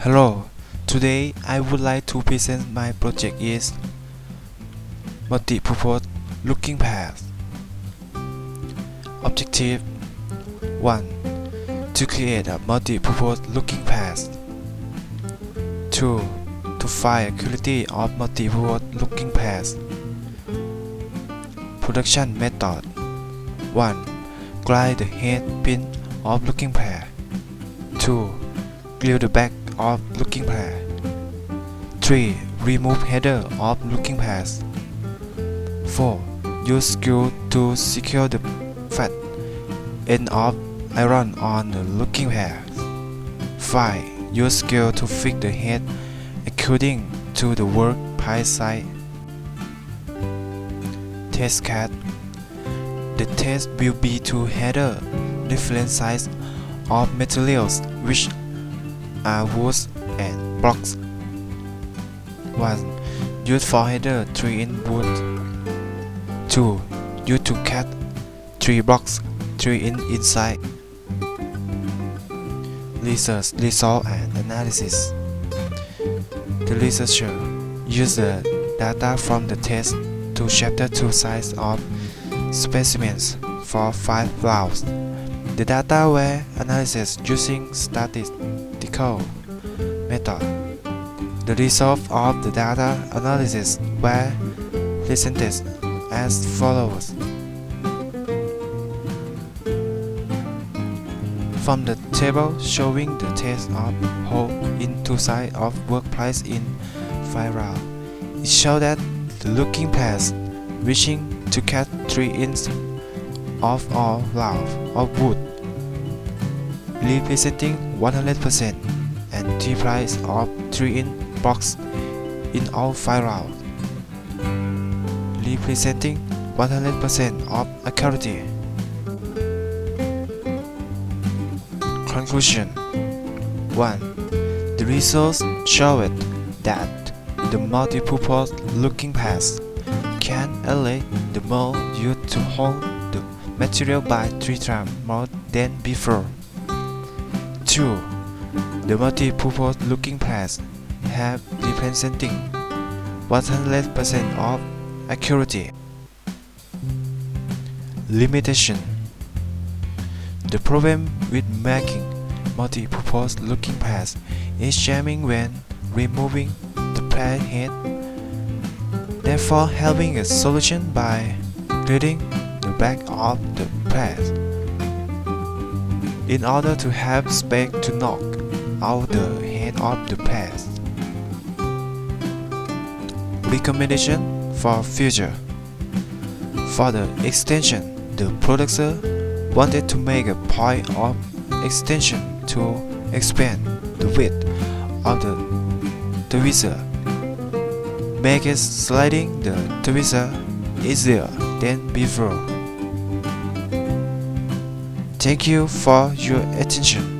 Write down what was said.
Hello, today I would like to present my project is Multipurpose Locking Pliers. Objective 1. To create a multipurpose locking pliers. 2. To find accuracy of multipurpose locking pliers. Production method 1. Grind the head pin of locking plier. 2. Glue the back of locking plier. 3. Remove header of locking pliers. 4. Use screw to secure the flat end of iron on the locking plier. 5. Use screw to fix the head according to the work piece size. Test card. The test will be to header different sizes of materials which are wood and blocks. 1. Use for header 3-inch wood. 2. Use to cut 3 blocks 3-inch inside. Research, result and analysis. The researcher used the data from the test to chapter 2 size of specimens for 5 valves. The data were analyzed using statistical method. The results of the data analysis were presented as follows. From the table showing the test of hole in 2 sides of workpiece in 5 rounds, it showed that the locking pliers wishing to cut 3 inches of all valves of wood, representing 100%, and 3 pliers of 3-inch blocks in all 5 rounds, representing 100% of accuracy. Conclusion 1. The results showed that the multipurpose locking pliers can elevate the mold used to hold the material by 3 times more than before. 2. The multipurpose locking pliers have representing 100% of accuracy. Limitation. The problem with making multipurpose locking pliers is jamming when removing the plier head. Therefore, having a solution by gluing the back of the pliers in order to have space to knock out the head of the pliers. Recommendation for future. For the extension, the producer wanted to make a point of extension to expand the width of the tweezer, make it sliding the tweezer easier than before. Thank you for your attention.